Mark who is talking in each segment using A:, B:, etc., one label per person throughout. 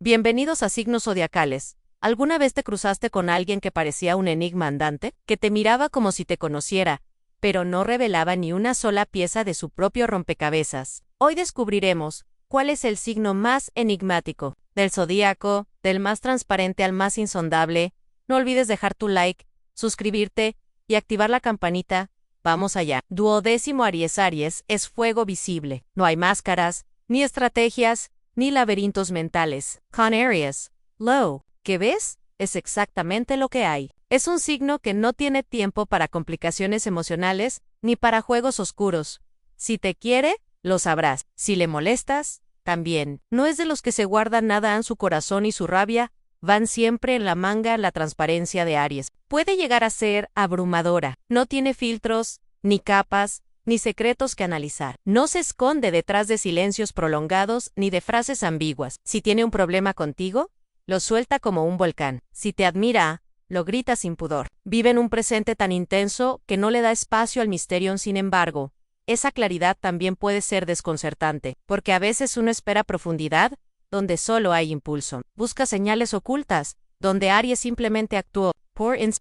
A: Bienvenidos a Signos Zodiacales. ¿Alguna vez te cruzaste con alguien que parecía un enigma andante, que te miraba como si te conociera, pero no revelaba ni una sola pieza de su propio rompecabezas? Hoy descubriremos cuál es el signo más enigmático del zodíaco, del más transparente al más insondable. No olvides dejar tu like, suscribirte y activar la campanita. Vamos allá. Duodécimo Aries. Aries es fuego visible. No hay máscaras, ni estrategias, ni laberintos mentales. Con Aries, lo que ves es exactamente lo que hay. Es un signo que no tiene tiempo para complicaciones emocionales ni para juegos oscuros. Si te quiere, lo sabrás. Si le molestas, también. No es de los que se guardan nada en su corazón y su rabia van siempre en la manga. La transparencia de Aries puede llegar a ser abrumadora. No tiene filtros, ni capas, ni secretos que analizar. No se esconde detrás de silencios prolongados ni de frases ambiguas. Si tiene un problema contigo, lo suelta como un volcán. Si te admira, lo grita sin pudor. Vive en un presente tan intenso que no le da espacio al misterio. Sin embargo, esa claridad también puede ser desconcertante, porque a veces uno espera profundidad donde solo hay impulso. Busca señales ocultas, donde Aries simplemente actuó.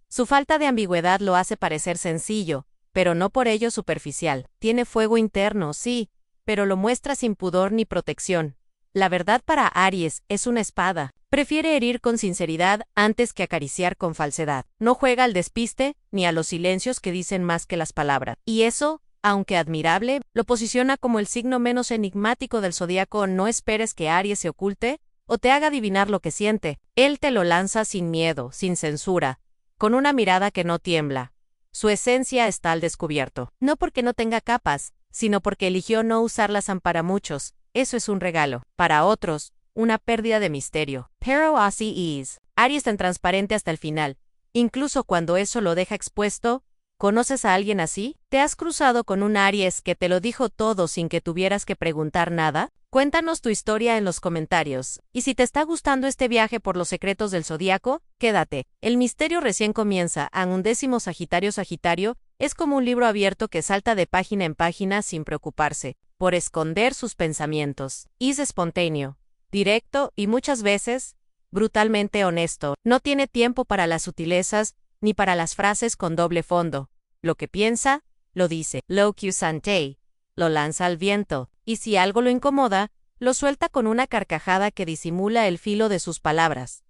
A: Su falta de ambigüedad lo hace parecer sencillo, pero no por ello superficial. Tiene fuego interno, sí, pero lo muestra sin pudor ni protección. La verdad para Aries es una espada. Prefiere herir con sinceridad antes que acariciar con falsedad. No juega al despiste ni a los silencios que dicen más que las palabras. Y eso, aunque admirable, lo posiciona como el signo menos enigmático del zodíaco. No esperes que Aries se oculte o te haga adivinar lo que siente. Él te lo lanza sin miedo, sin censura, con una mirada que no tiembla. Su esencia está al descubierto. No porque no tenga capas, sino porque eligió no usarlas. Para muchos, eso es un regalo. Para otros, una pérdida de misterio. Pero así es. Aries tan transparente hasta el final. Incluso cuando eso lo deja expuesto. ¿Conoces a alguien así? ¿Te has cruzado con un Aries que te lo dijo todo sin que tuvieras que preguntar nada? Cuéntanos tu historia en los comentarios. Y si te está gustando este viaje por los secretos del zodíaco, quédate. El misterio recién comienza. A 11º Sagitario. Sagitario es como un libro abierto que salta de página en página sin preocuparse por esconder sus pensamientos. Es espontáneo, directo y muchas veces brutalmente honesto. No tiene tiempo para las sutilezas ni para las frases con doble fondo. Lo que piensa, lo dice. Locus ante, lo lanza al viento. Y si algo lo incomoda, lo suelta con una carcajada que disimula el filo de sus palabras.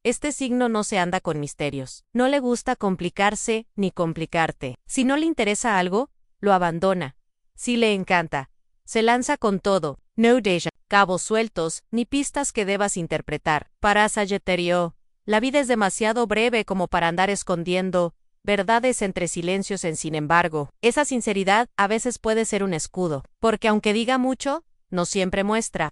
A: Este signo no se anda con misterios. No le gusta complicarse ni complicarte. Si no le interesa algo, lo abandona. Si le encanta, se lanza con todo. No deja cabos sueltos ni pistas que debas interpretar. Para Sagitario, la vida es demasiado breve como para andar escondiendo verdades entre silencios. Sin embargo, esa sinceridad a veces puede ser un escudo, porque aunque diga mucho, no siempre muestra.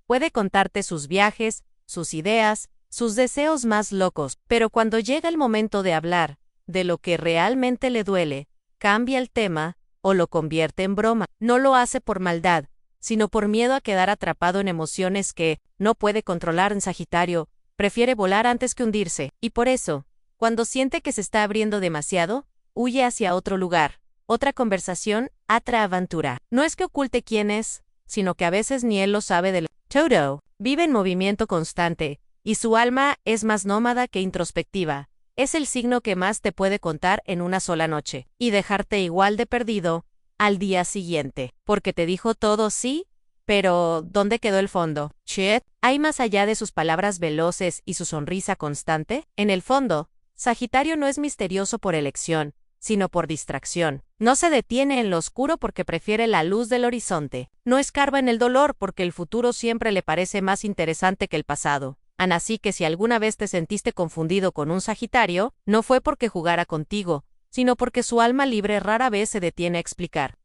A: Puede contarte sus viajes, sus ideas, sus deseos más locos, pero cuando llega el momento de hablar de lo que realmente le duele, cambia el tema o lo convierte en broma. No lo hace por maldad, sino por miedo a quedar atrapado en emociones que no puede controlar. En Sagitario, prefiere volar antes que hundirse, y por eso, cuando siente que se está abriendo demasiado, huye hacia otro lugar, otra conversación, otra aventura. No es que oculte quién es, sino que a veces ni él lo sabe del todo. Vive en movimiento constante, y su alma es más nómada que introspectiva. Es el signo que más te puede contar en una sola noche, y dejarte igual de perdido al día siguiente, porque te dijo todo sí, pero ¿dónde quedó el fondo? ¿Hay más allá de sus palabras veloces y su sonrisa constante? En el fondo, Sagitario no es misterioso por elección, sino por distracción. No se detiene en lo oscuro porque prefiere la luz del horizonte. No escarba en el dolor porque el futuro siempre le parece más interesante que el pasado. Así que si alguna vez te sentiste confundido con un Sagitario, no fue porque jugara contigo, sino porque su alma libre rara vez se detiene a explicar.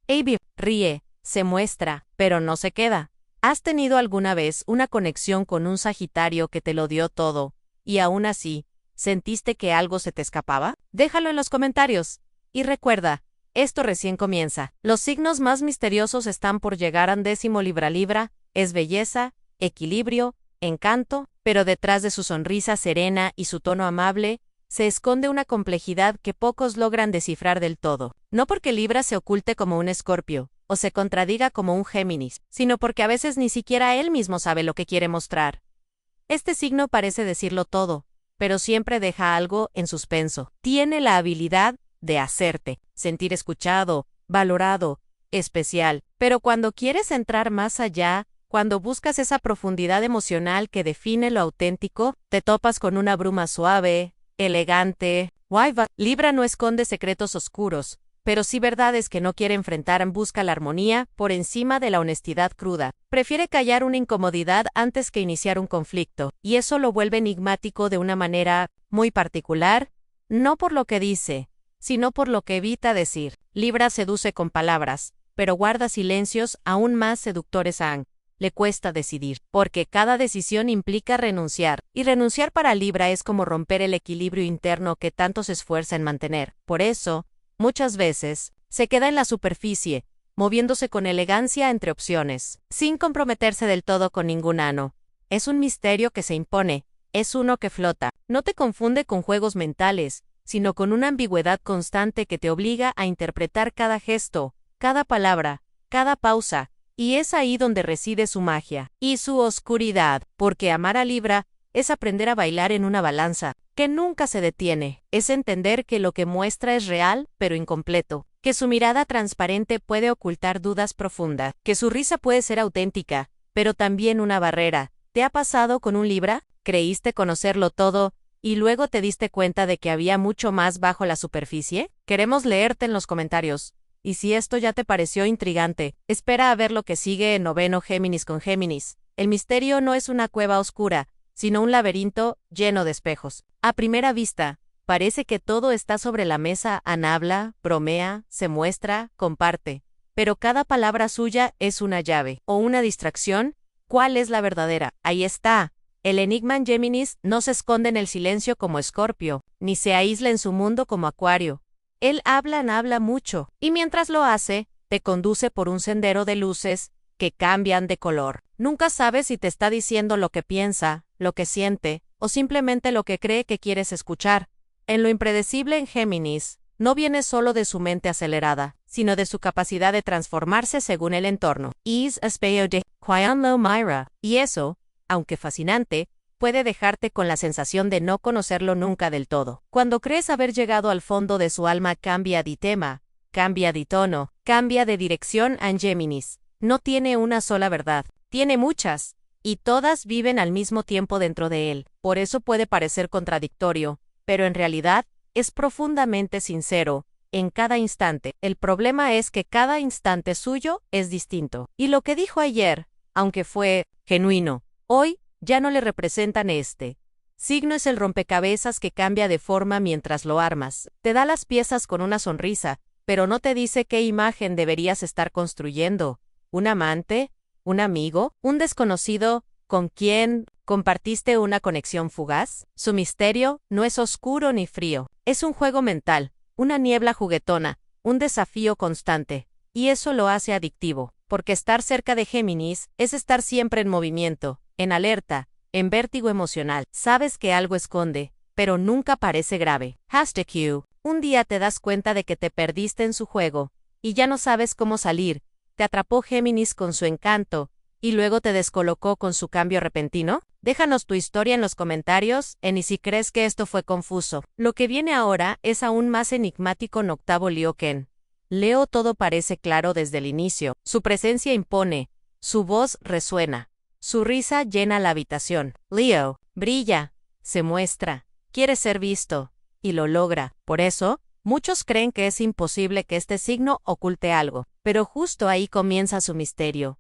A: Ríe, se muestra, pero no se queda. ¿Has tenido alguna vez una conexión con un Sagitario que te lo dio todo, y aún así, sentiste que algo se te escapaba? Déjalo en los comentarios. Y recuerda, esto recién comienza. Los signos más misteriosos están por llegar. 10º Libra. Libra es belleza, equilibrio, encanto, pero detrás de su sonrisa serena y su tono amable, se esconde una complejidad que pocos logran descifrar del todo. No porque Libra se oculte como un Escorpio, o se contradiga como un Géminis, sino porque a veces ni siquiera él mismo sabe lo que quiere mostrar. Este signo parece decirlo todo, pero siempre deja algo en suspenso. Tiene la habilidad de hacerte sentir escuchado, valorado, especial. Pero cuando quieres entrar más allá, cuando buscas esa profundidad emocional que define lo auténtico, te topas con una bruma suave, elegante. Libra no esconde secretos oscuros, pero sí verdades que no quiere enfrentar. Busca la armonía por encima de la honestidad cruda. Prefiere callar una incomodidad antes que iniciar un conflicto, y eso lo vuelve enigmático de una manera muy particular, no por lo que dice, sino por lo que evita decir. Libra seduce con palabras, pero guarda silencios aún más seductores. Le cuesta decidir, porque cada decisión implica renunciar, y renunciar para Libra es como romper el equilibrio interno que tanto se esfuerza en mantener. Por eso, muchas veces, se queda en la superficie, moviéndose con elegancia entre opciones, sin comprometerse del todo con ningún ano. Es un misterio que se impone, es uno que flota. No te confunde con juegos mentales, sino con una ambigüedad constante que te obliga a interpretar cada gesto, cada palabra, cada pausa, y es ahí donde reside su magia y su oscuridad, porque amar a Libra es aprender a bailar en una balanza que nunca se detiene, es entender que lo que muestra es real, pero incompleto, que su mirada transparente puede ocultar dudas profundas, que su risa puede ser auténtica, pero también una barrera. ¿Te ha pasado con un Libra? ¿Creíste conocerlo todo y luego te diste cuenta de que había mucho más bajo la superficie? Queremos leerte en los comentarios. Y si esto ya te pareció intrigante, espera a ver lo que sigue en Noveno Géminis con Géminis. El misterio no es una cueva oscura, sino un laberinto lleno de espejos. A primera vista, parece que todo está sobre la mesa. Habla, bromea, se muestra, comparte. Pero cada palabra suya es una llave o una distracción. ¿Cuál es la verdadera? Ahí está. El enigma en Géminis no se esconde en el silencio como Escorpio, ni se aísla en su mundo como Acuario. Él habla mucho, y mientras lo hace, te conduce por un sendero de luces que cambian de color. Nunca sabes si te está diciendo lo que piensa, lo que siente, o simplemente lo que cree que quieres escuchar. En lo impredecible en Géminis, no viene solo de su mente acelerada, sino de su capacidad de transformarse según el entorno. Is a speo de Quianlo Myra. Y eso, aunque fascinante, puede dejarte con la sensación de no conocerlo nunca del todo. Cuando crees haber llegado al fondo de su alma, cambia de tema, cambia de tono, cambia de dirección. En Géminis no tiene una sola verdad, tiene muchas, y todas viven al mismo tiempo dentro de él. Por eso puede parecer contradictorio, pero en realidad es profundamente sincero en cada instante. El problema es que cada instante suyo es distinto. Y lo que dijo ayer, aunque fue genuino, hoy ya no le representan. Este signo es el rompecabezas que cambia de forma mientras lo armas. Te da las piezas con una sonrisa, pero no te dice qué imagen deberías estar construyendo. ¿Un amante? ¿Un amigo? ¿Un desconocido con quien compartiste una conexión fugaz? Su misterio no es oscuro ni frío. Es un juego mental, una niebla juguetona, un desafío constante. Y eso lo hace adictivo, porque estar cerca de Géminis es estar siempre en movimiento, en alerta, en vértigo emocional. Sabes que algo esconde, pero nunca parece grave. #Q. Un día te das cuenta de que te perdiste en su juego, y ya no sabes cómo salir. Te atrapó Géminis con su encanto, y luego te descolocó con su cambio repentino. Déjanos tu historia en los comentarios, y si crees que esto fue confuso. Lo que viene ahora es aún más enigmático en octavo Leo-Ken. Leo todo parece claro desde el inicio. Su presencia impone, su voz resuena. Su risa llena la habitación. Leo brilla, se muestra, quiere ser visto, y lo logra. Por eso, muchos creen que es imposible que este signo oculte algo, pero justo ahí comienza su misterio.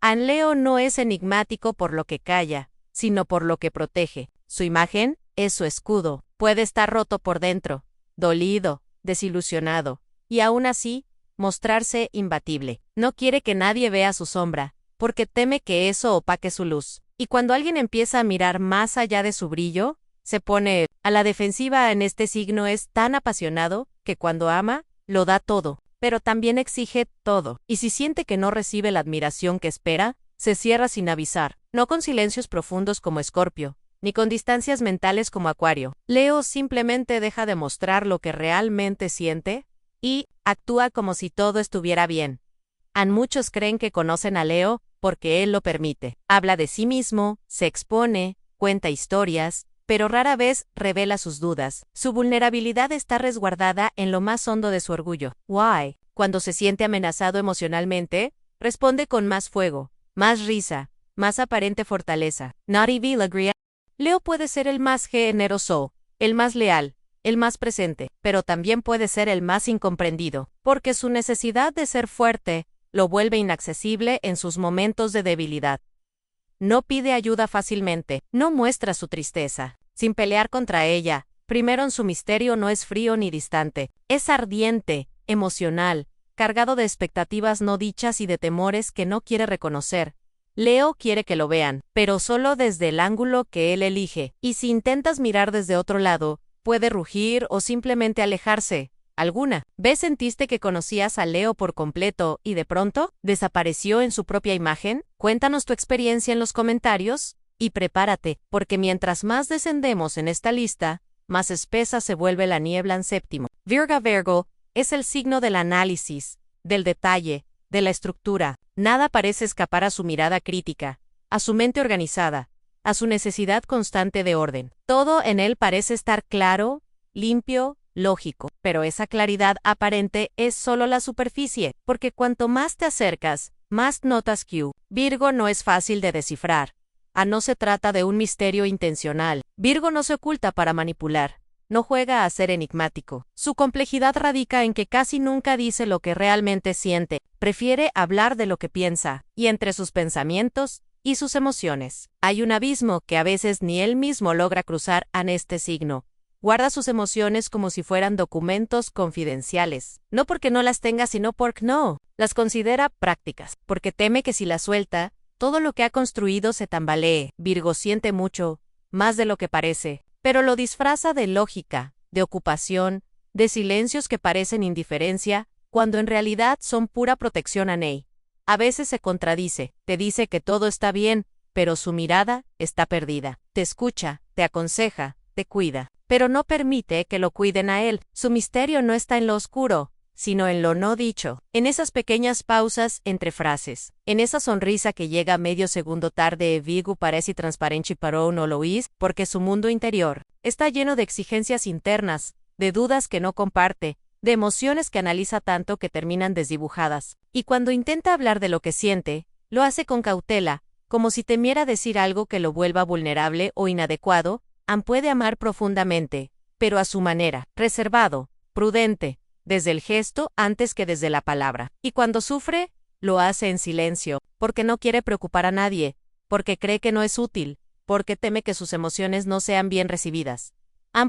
A: Leo no es enigmático por lo que calla, sino por lo que protege. Su imagen es su escudo. Puede estar roto por dentro, dolido, desilusionado, y aún así, mostrarse imbatible. No quiere que nadie vea su sombra, porque teme que eso opaque su luz. Y cuando alguien empieza a mirar más allá de su brillo, se pone a la defensiva. En este signo es tan apasionado que cuando ama, lo da todo, pero también exige todo. Y si siente que no recibe la admiración que espera, se cierra sin avisar, no con silencios profundos como Escorpio, ni con distancias mentales como Acuario. Leo simplemente deja de mostrar lo que realmente siente y actúa como si todo estuviera bien. Muchos creen que conocen a Leo porque él lo permite. Habla de sí mismo, se expone, cuenta historias, pero rara vez revela sus dudas. Su vulnerabilidad está resguardada en lo más hondo de su orgullo. Why? Cuando se siente amenazado emocionalmente, responde con más fuego, más risa, más aparente fortaleza. Naughty Vilagria. Leo puede ser el más generoso, el más leal, el más presente, pero también puede ser el más incomprendido, porque su necesidad de ser fuerte lo vuelve inaccesible en sus momentos de debilidad. No pide ayuda fácilmente, no muestra su tristeza, sin pelear contra ella. Primero en su misterio no es frío ni distante, es ardiente, emocional, cargado de expectativas no dichas y de temores que no quiere reconocer. Leo quiere que lo vean, pero solo desde el ángulo que él elige, y si intentas mirar desde otro lado, puede rugir o simplemente alejarse. ¿Alguna vez sentiste que conocías a Leo por completo y de pronto desapareció en su propia imagen? Cuéntanos tu experiencia en los comentarios y prepárate, porque mientras más descendemos en esta lista, más espesa se vuelve la niebla en séptimo. Virgo es el signo del análisis, del detalle, de la estructura. Nada parece escapar a su mirada crítica, a su mente organizada, a su necesidad constante de orden. Todo en él parece estar claro, limpio, lógico, pero esa claridad aparente es solo la superficie, porque cuanto más te acercas, más notas que Virgo no es fácil de descifrar. No se trata de un misterio intencional. Virgo no se oculta para manipular. No juega a ser enigmático. Su complejidad radica en que casi nunca dice lo que realmente siente. Prefiere hablar de lo que piensa, y entre sus pensamientos y sus emociones hay un abismo que a veces ni él mismo logra cruzar. En este signo guarda sus emociones como si fueran documentos confidenciales. No porque no las tenga, sino porque no las considera prácticas, porque teme que si las suelta, todo lo que ha construido se tambalee. Virgo siente mucho, más de lo que parece, pero lo disfraza de lógica, de ocupación, de silencios que parecen indiferencia, cuando en realidad son pura protección a Ney. A veces se contradice, te dice que todo está bien, pero su mirada está perdida. Te escucha, te aconseja, te cuida, pero no permite que lo cuiden a él. Su misterio no está en lo oscuro, sino en lo no dicho, en esas pequeñas pausas entre frases, en esa sonrisa que llega medio segundo tarde. Virgo parece transparente pero no lo es, porque su mundo interior está lleno de exigencias internas, de dudas que no comparte, de emociones que analiza tanto que terminan desdibujadas. Y cuando intenta hablar de lo que siente, lo hace con cautela, como si temiera decir algo que lo vuelva vulnerable o inadecuado. Puede amar profundamente, pero a su manera, reservado, prudente, desde el gesto antes que desde la palabra. Y cuando sufre, lo hace en silencio, porque no quiere preocupar a nadie, porque cree que no es útil, porque teme que sus emociones no sean bien recibidas.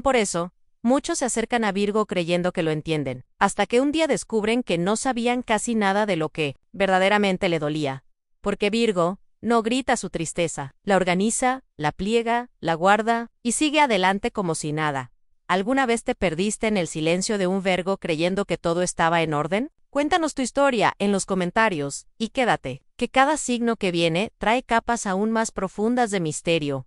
A: Por eso, muchos se acercan a Virgo creyendo que lo entienden, hasta que un día descubren que no sabían casi nada de lo que verdaderamente le dolía. Porque Virgo no grita su tristeza, la organiza, la pliega, la guarda y sigue adelante como si nada. ¿Alguna vez te perdiste en el silencio de un Virgo creyendo que todo estaba en orden? Cuéntanos tu historia en los comentarios y quédate, que cada signo que viene trae capas aún más profundas de misterio.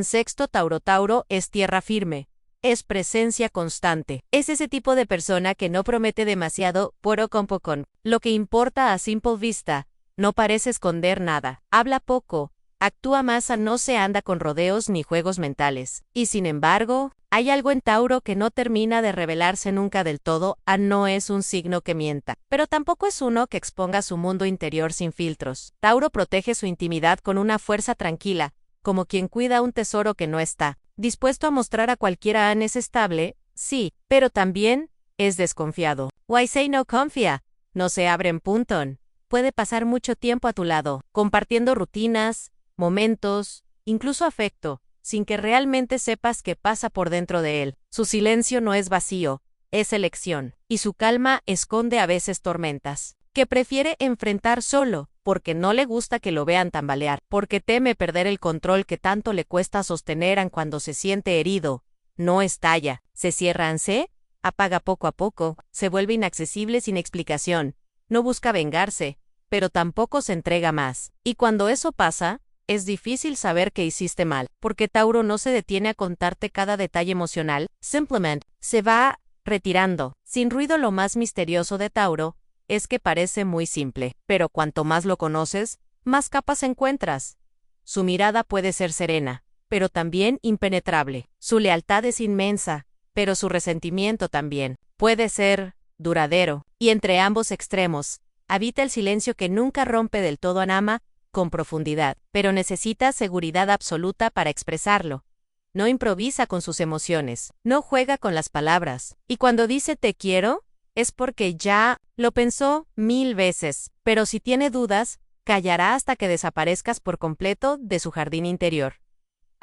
A: Sexto Tauro es tierra firme, es presencia constante. Es ese tipo de persona que no promete demasiado, pero con poco. Lo que importa a simple vista, no parece esconder nada, habla poco, actúa más, no se anda con rodeos ni juegos mentales. Y sin embargo, hay algo en Tauro que no termina de revelarse nunca del todo. No es un signo que mienta, pero tampoco es uno que exponga su mundo interior sin filtros. Tauro protege su intimidad con una fuerza tranquila, como quien cuida un tesoro que no está dispuesto a mostrar a cualquiera. Es estable, sí, pero también es desconfiado. Why say no confía? No se abre en punto. Puede pasar mucho tiempo a tu lado, compartiendo rutinas, momentos, incluso afecto, sin que realmente sepas qué pasa por dentro de él. Su silencio no es vacío, es elección, y su calma esconde a veces tormentas, que prefiere enfrentar solo, porque no le gusta que lo vean tambalear, porque teme perder el control que tanto le cuesta sostener. Cuando se siente herido, no estalla, se cierra, se apaga poco a poco, se vuelve inaccesible sin explicación, no busca vengarse, pero tampoco se entrega más. Y cuando eso pasa, es difícil saber que hiciste mal, porque Tauro no se detiene a contarte cada detalle emocional, simplemente se va retirando, sin ruido. Lo más misterioso de Tauro es que parece muy simple, pero cuanto más lo conoces, más capas encuentras. Su mirada puede ser serena, pero también impenetrable. Su lealtad es inmensa, pero su resentimiento también. Puede ser duradero. Y entre ambos extremos, habita el silencio que nunca rompe del todo a Nama, con profundidad, pero necesita seguridad absoluta para expresarlo. No improvisa con sus emociones, no juega con las palabras. Y cuando dice te quiero, es porque ya lo pensó 1000 veces. Pero si tiene dudas, callará hasta que desaparezcas por completo de su jardín interior.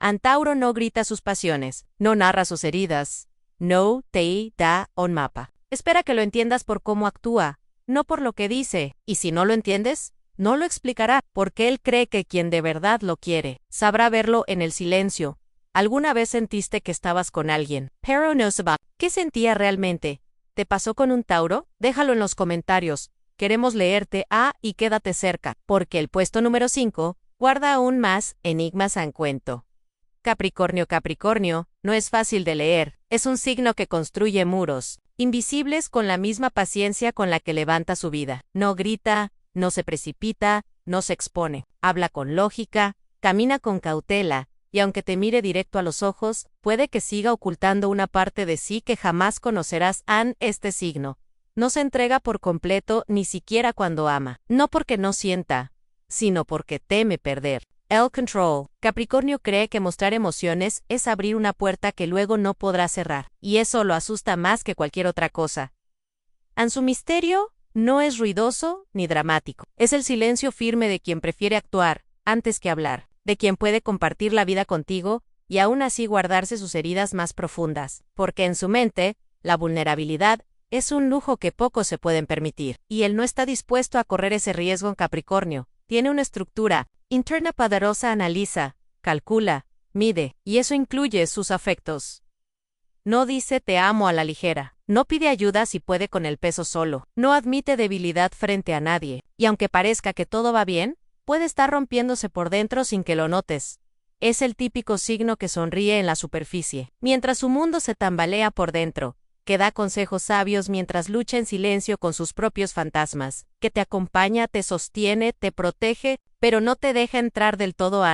A: Antauro no grita sus pasiones, no narra sus heridas, no te da un mapa. Espera que lo entiendas por cómo actúa, no por lo que dice, y si no lo entiendes, no lo explicará, porque él cree que quien de verdad lo quiere, sabrá verlo en el silencio. ¿Alguna vez sentiste que estabas con alguien, pero no sabía qué sentía realmente? ¿Te pasó con un Tauro? Déjalo en los comentarios. Queremos leerte y quédate cerca, porque el puesto número 5 guarda aún más enigmas en cuento. Capricornio. Capricornio no es fácil de leer, es un signo que construye muros, invisibles con la misma paciencia con la que levanta su vida. No grita, no se precipita, no se expone, habla con lógica, camina con cautela, y aunque te mire directo a los ojos, puede que siga ocultando una parte de sí que jamás conocerás. Este signo no se entrega por completo ni siquiera cuando ama, no porque no sienta, sino porque teme perder. El control. Capricornio cree que mostrar emociones es abrir una puerta que luego no podrá cerrar, y eso lo asusta más que cualquier otra cosa. Su misterio no es ruidoso ni dramático, es el silencio firme de quien prefiere actuar antes que hablar, de quien puede compartir la vida contigo y aún así guardarse sus heridas más profundas, porque en su mente, la vulnerabilidad es un lujo que pocos se pueden permitir, y él no está dispuesto a correr ese riesgo en Capricornio. Tiene una estructura interna poderosa, analiza, calcula, mide, y eso incluye sus afectos. No dice te amo a la ligera, no pide ayuda si puede con el peso solo, no admite debilidad frente a nadie, y aunque parezca que todo va bien, puede estar rompiéndose por dentro sin que lo notes. Es el típico signo que sonríe en la superficie, mientras su mundo se tambalea por dentro, que da consejos sabios mientras lucha en silencio con sus propios fantasmas, que te acompaña, te sostiene, te protege, pero no te deja entrar del todo.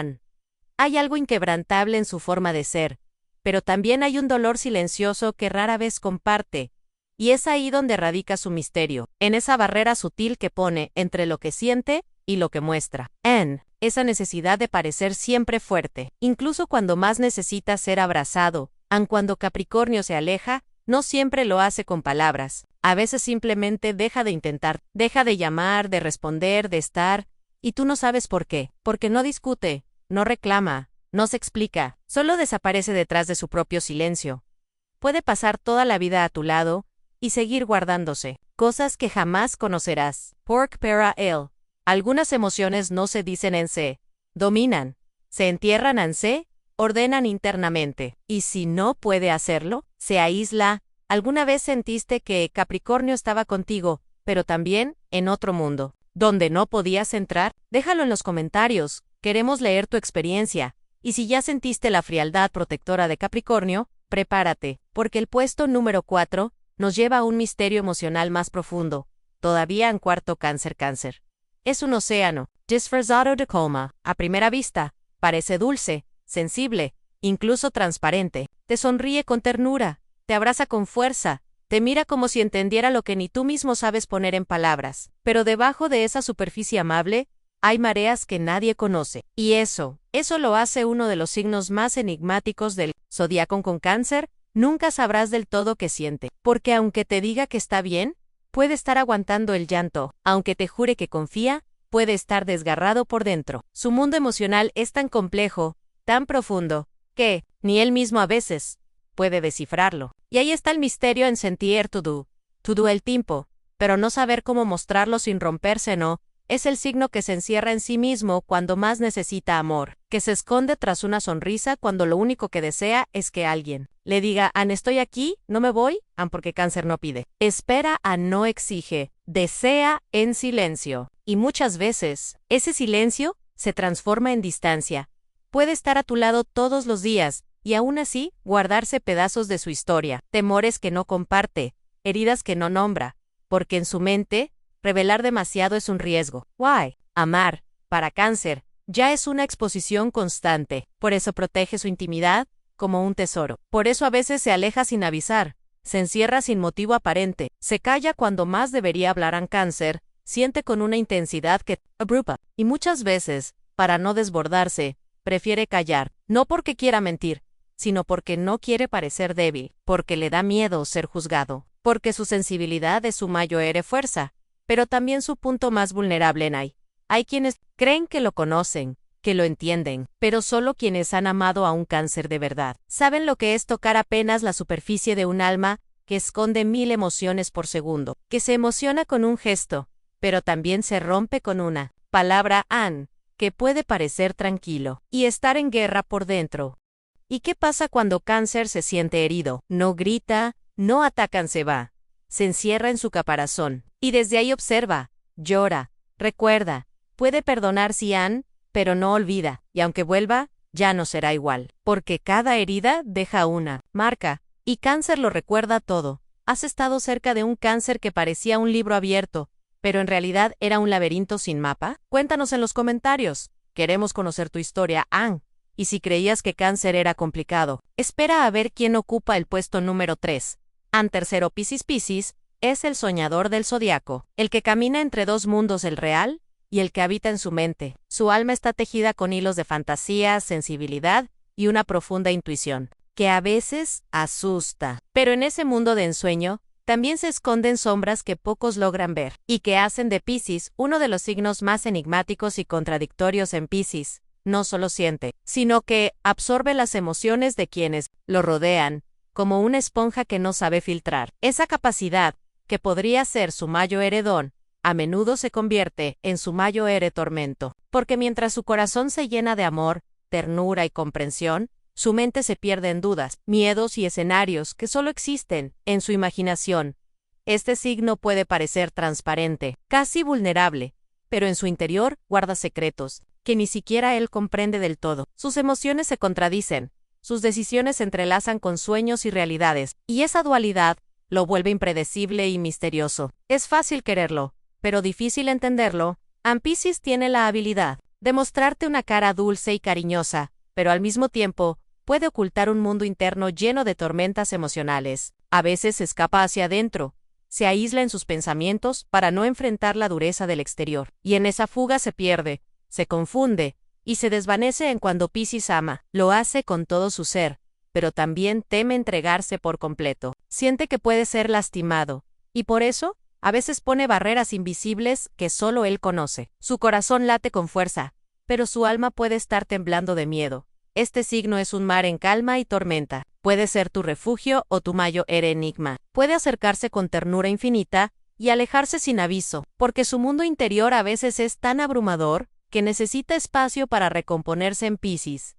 A: Hay algo inquebrantable en su forma de ser, pero también hay un dolor silencioso que rara vez comparte, y es ahí donde radica su misterio, en esa barrera sutil que pone entre lo que siente y lo que muestra. Esa necesidad de parecer siempre fuerte, incluso cuando más necesita ser abrazado. Cuando Capricornio se aleja, no siempre lo hace con palabras. A veces simplemente deja de intentar, deja de llamar, de responder, de estar, y tú no sabes por qué, porque no discute, no reclama, no se explica, solo desaparece detrás de su propio silencio. Puede pasar toda la vida a tu lado y seguir guardándose cosas que jamás conocerás. Pork para él. Algunas emociones no se dicen en se dominan, se entierran en se ordenan internamente, y si no puede hacerlo, se aísla. ¿Alguna vez sentiste que Capricornio estaba contigo, pero también en otro mundo, donde no podías entrar? Déjalo en los comentarios, queremos leer tu experiencia, y si ya sentiste la frialdad protectora de Capricornio, prepárate, porque el puesto número 4 nos lleva a un misterio emocional más profundo, todavía en cuarto. Cáncer. Cáncer es un océano, disfrazado de calma. A primera vista, parece dulce, sensible, incluso transparente. Te sonríe con ternura, te abraza con fuerza, te mira como si entendiera lo que ni tú mismo sabes poner en palabras. Pero debajo de esa superficie amable, hay mareas que nadie conoce. Y eso lo hace uno de los signos más enigmáticos del zodiaco. Con Cáncer, nunca sabrás del todo qué siente, porque aunque te diga que está bien, puede estar aguantando el llanto. Aunque te jure que confía, puede estar desgarrado por dentro. Su mundo emocional es tan complejo, tan profundo, que ni él mismo a veces puede descifrarlo. Y ahí está el misterio en sentir todo el tiempo, pero no saber cómo mostrarlo sin romperse. No, es el signo que se encierra en sí mismo cuando más necesita amor, que se esconde tras una sonrisa cuando lo único que desea es que alguien le diga, estoy aquí, no me voy, porque Cáncer no pide. Espera, no exige, desea en silencio. Y muchas veces, ese silencio se transforma en distancia. Puede estar a tu lado todos los días, y aún así, guardarse pedazos de su historia, temores que no comparte, heridas que no nombra, porque en su mente, revelar demasiado es un riesgo. Amar, para Cáncer, Ya es una exposición constante, por eso protege su intimidad como un tesoro. Por eso a veces se aleja sin avisar, se encierra sin motivo aparente, se calla cuando más debería hablar. En Cáncer, siente con una intensidad que abrupa, y muchas veces, para no desbordarse, prefiere callar, no porque quiera mentir, sino porque no quiere parecer débil, porque le da miedo ser juzgado, porque su sensibilidad es su mayor fuerza, pero también su punto más vulnerable. Hay quienes creen que lo conocen, que lo entienden, pero solo quienes han amado a un Cáncer de verdad saben lo que es tocar apenas la superficie de un alma que esconde 1000 emociones por segundo, que se emociona con un gesto, pero también se rompe con una palabra que puede parecer tranquilo y estar en guerra por dentro. ¿Y qué pasa cuando Cáncer se siente herido? No grita, no ataca, se va. Se encierra en su caparazón, y desde ahí observa, llora, recuerda, puede perdonar si pero no olvida, y aunque vuelva, ya no será igual, porque cada herida deja una marca, y Cáncer lo recuerda todo. ¿Has estado cerca de un Cáncer que parecía un libro abierto, pero en realidad era un laberinto sin mapa? Cuéntanos en los comentarios. Queremos conocer tu historia, y si creías que Cáncer era complicado, espera a ver quién ocupa el puesto número 3. Tercero, Piscis es el soñador del zodiaco, el que camina entre dos mundos, el real y el que habita en su mente. Su alma está tejida con hilos de fantasía, sensibilidad y una profunda intuición, que a veces asusta. Pero en ese mundo de ensueño, también se esconden sombras que pocos logran ver, y que hacen de Piscis uno de los signos más enigmáticos y contradictorios. En Piscis, no solo siente, sino que absorbe las emociones de quienes lo rodean, como una esponja que no sabe filtrar. Esa capacidad, que podría ser su mayor don, a menudo se convierte en su mayor tormento, porque mientras su corazón se llena de amor, ternura y comprensión, su mente se pierde en dudas, miedos y escenarios que solo existen en su imaginación. Este signo puede parecer transparente, casi vulnerable, pero en su interior guarda secretos que ni siquiera él comprende del todo. Sus emociones se contradicen, sus decisiones se entrelazan con sueños y realidades, y esa dualidad lo vuelve impredecible y misterioso. Es fácil quererlo, pero difícil entenderlo. Piscis tiene la habilidad de mostrarte una cara dulce y cariñosa, pero al mismo tiempo puede ocultar un mundo interno lleno de tormentas emocionales. A veces escapa hacia adentro, se aísla en sus pensamientos para no enfrentar la dureza del exterior, y en esa fuga se pierde, se confunde y se desvanece. En cuando Piscis ama, lo hace con todo su ser, pero también teme entregarse por completo. Siente que puede ser lastimado, y por eso, a veces pone barreras invisibles que solo él conoce. Su corazón late con fuerza, pero su alma puede estar temblando de miedo. Este signo es un mar en calma y tormenta. Puede ser tu refugio o tu mayor enigma. Puede acercarse con ternura infinita y alejarse sin aviso, porque su mundo interior a veces es tan abrumador que necesita espacio para recomponerse. En Piscis,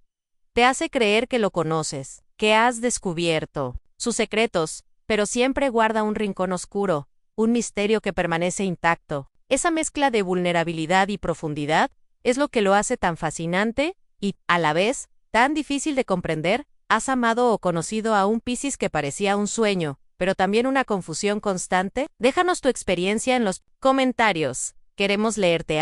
A: te hace creer que lo conoces, que has descubierto sus secretos, pero siempre guarda un rincón oscuro, un misterio que permanece intacto. Esa mezcla de vulnerabilidad y profundidad es lo que lo hace tan fascinante y, a la vez, tan difícil de comprender. ¿Has amado o conocido a un Piscis que parecía un sueño, pero también una confusión constante? Déjanos tu experiencia en los comentarios. Queremos leerte.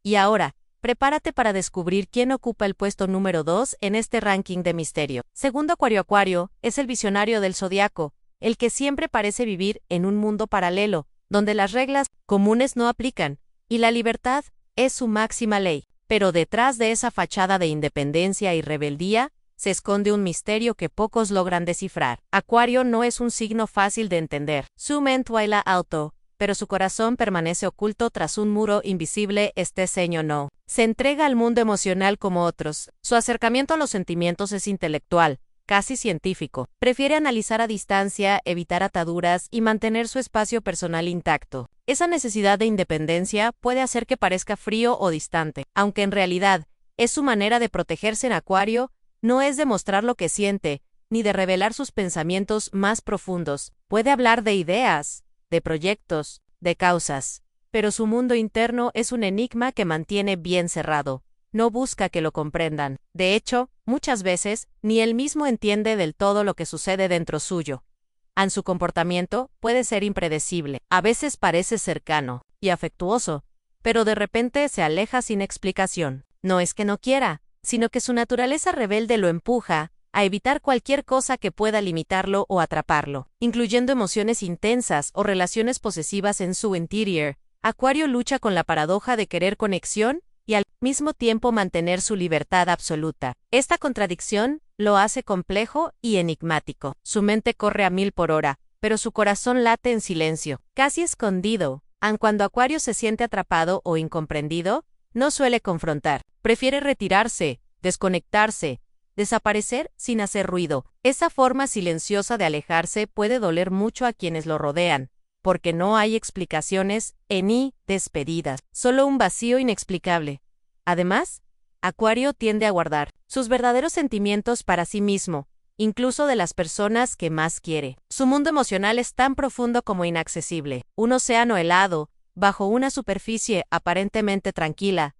A: Y ahora, prepárate para descubrir quién ocupa el puesto número 2 en este ranking de misterio. Segundo, Acuario es el visionario del zodiaco, el que siempre parece vivir en un mundo paralelo, donde las reglas comunes no aplican, y la libertad es su máxima ley. Pero detrás de esa fachada de independencia y rebeldía, se esconde un misterio que pocos logran descifrar. Acuario no es un signo fácil de entender. Su mente vuela alto, pero su corazón permanece oculto tras un muro invisible. Este señor no se entrega al mundo emocional como otros. Su acercamiento a los sentimientos es intelectual, casi científico. Prefiere analizar a distancia, evitar ataduras y mantener su espacio personal intacto. Esa necesidad de independencia puede hacer que parezca frío o distante, aunque en realidad es su manera de protegerse. En Acuario, no es de mostrar lo que siente, ni de revelar sus pensamientos más profundos. Puede hablar de ideas, de proyectos, de causas, pero su mundo interno es un enigma que mantiene bien cerrado. No busca que lo comprendan. De hecho, muchas veces, ni él mismo entiende del todo lo que sucede dentro suyo. Su comportamiento puede ser impredecible. A veces parece cercano y afectuoso, pero de repente se aleja sin explicación. No es que no quiera, sino que su naturaleza rebelde lo empuja a evitar cualquier cosa que pueda limitarlo o atraparlo, incluyendo emociones intensas o relaciones posesivas en su interior. Acuario lucha con la paradoja de querer conexión y al mismo tiempo mantener su libertad absoluta. Esta contradicción lo hace complejo y enigmático. Su mente corre a 1000 por hora, pero su corazón late en silencio, casi escondido. Aun cuando Acuario se siente atrapado o incomprendido, no suele confrontar. Prefiere retirarse, desconectarse, desaparecer sin hacer ruido. Esa forma silenciosa de alejarse puede doler mucho a quienes lo rodean, porque no hay explicaciones ni despedidas, solo un vacío inexplicable. Además, Acuario tiende a guardar sus verdaderos sentimientos para sí mismo, incluso de las personas que más quiere. Su mundo emocional es tan profundo como inaccesible, un océano helado, bajo una superficie aparentemente tranquila.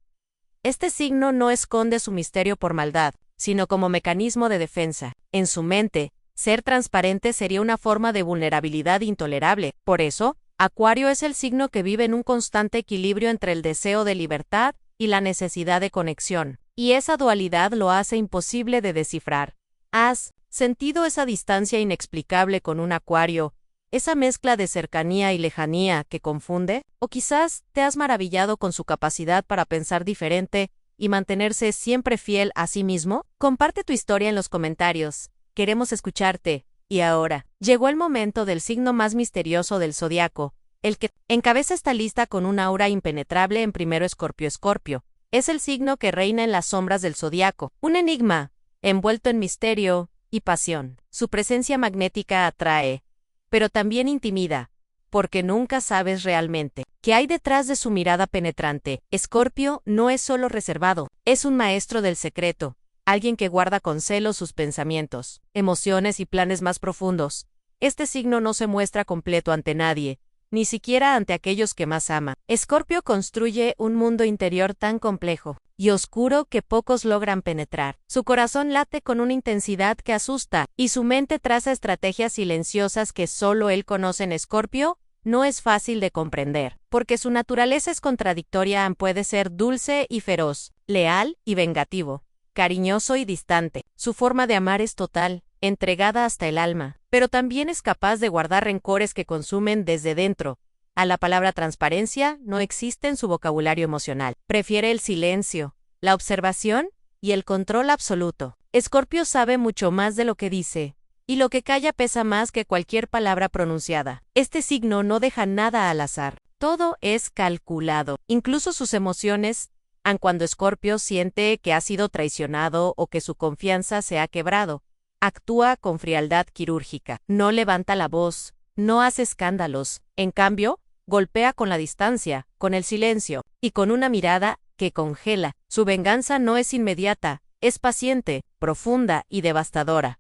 A: Este signo no esconde su misterio por maldad, sino como mecanismo de defensa. En su mente, ser transparente sería una forma de vulnerabilidad intolerable. Por eso, Acuario es el signo que vive en un constante equilibrio entre el deseo de libertad y la necesidad de conexión. Y esa dualidad lo hace imposible de descifrar. ¿Has sentido esa distancia inexplicable con un Acuario? ¿Esa mezcla de cercanía y lejanía que confunde? ¿O quizás te has maravillado con su capacidad para pensar diferente y mantenerse siempre fiel a sí mismo? Comparte tu historia en los comentarios. Queremos escucharte. Y ahora, llegó el momento del signo más misterioso del zodiaco, el que encabeza esta lista con un aura impenetrable en primero Escorpio. Escorpio es el signo que reina en las sombras del zodiaco, un enigma, envuelto en misterio y pasión. Su presencia magnética atrae, pero también intimida, porque nunca sabes realmente qué hay detrás de su mirada penetrante. Escorpio no es solo reservado, es un maestro del secreto, alguien que guarda con celo sus pensamientos, emociones y planes más profundos. Este signo no se muestra completo ante nadie, ni siquiera ante aquellos que más ama. Escorpio construye un mundo interior tan complejo y oscuro que pocos logran penetrar. Su corazón late con una intensidad que asusta, y su mente traza estrategias silenciosas que solo él conoce. En Escorpio no es fácil de comprender, porque su naturaleza es contradictoria. Puede ser dulce y feroz, leal y vengativo, cariñoso y distante. Su forma de amar es total, entregada hasta el alma, pero también es capaz de guardar rencores que consumen desde dentro. A la palabra transparencia no existe en su vocabulario emocional. Prefiere el silencio, la observación y el control absoluto. Escorpio sabe mucho más de lo que dice, y lo que calla pesa más que cualquier palabra pronunciada. Este signo no deja nada al azar. Todo es calculado, incluso sus emociones. Aun cuando Escorpio siente que ha sido traicionado o que su confianza se ha quebrado, actúa con frialdad quirúrgica. No levanta la voz, no hace escándalos. En cambio, golpea con la distancia, con el silencio, y con una mirada que congela. Su venganza no es inmediata, es paciente, profunda y devastadora.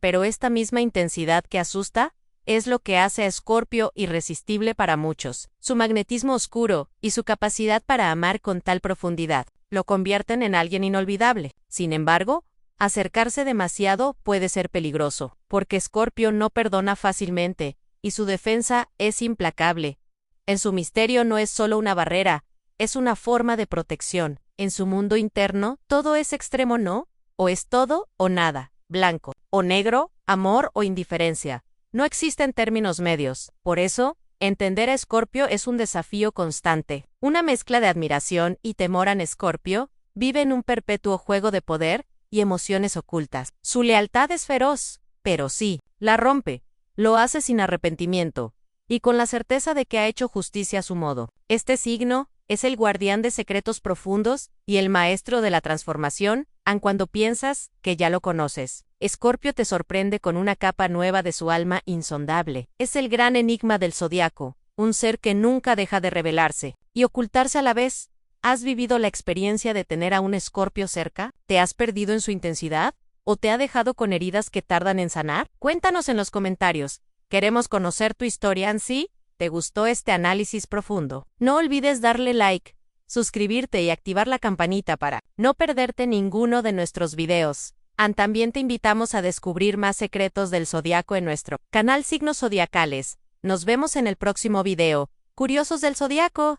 A: Pero esta misma intensidad que asusta es lo que hace a Escorpio irresistible para muchos. Su magnetismo oscuro y su capacidad para amar con tal profundidad lo convierten en alguien inolvidable. Sin embargo, acercarse demasiado puede ser peligroso, porque Escorpio no perdona fácilmente, y su defensa es implacable. En su misterio no es solo una barrera, es una forma de protección. En su mundo interno, todo es extremo, ¿no? O es todo o nada, blanco o negro, amor o indiferencia. No existen términos medios. Por eso, entender a Escorpio es un desafío constante. Una mezcla de admiración y temor. En Escorpio vive en un perpetuo juego de poder y emociones ocultas. Su lealtad es feroz, pero sí, la rompe. Lo hace sin arrepentimiento, y con la certeza de que ha hecho justicia a su modo. Este signo es el guardián de secretos profundos y el maestro de la transformación, aun cuando piensas que ya lo conoces. Escorpio te sorprende con una capa nueva de su alma insondable. Es el gran enigma del zodiaco, un ser que nunca deja de revelarse y ocultarse a la vez. ¿Has vivido la experiencia de tener a un Escorpio cerca? ¿Te has perdido en su intensidad? ¿O te ha dejado con heridas que tardan en sanar? Cuéntanos en los comentarios. Queremos conocer tu historia. ¿En sí? ¿Te gustó este análisis profundo? No olvides darle like, suscribirte y activar la campanita para no perderte ninguno de nuestros videos. También te invitamos a descubrir más secretos del zodiaco en nuestro canal Signos Zodiacales. Nos vemos en el próximo video. ¡Curiosos del zodiaco!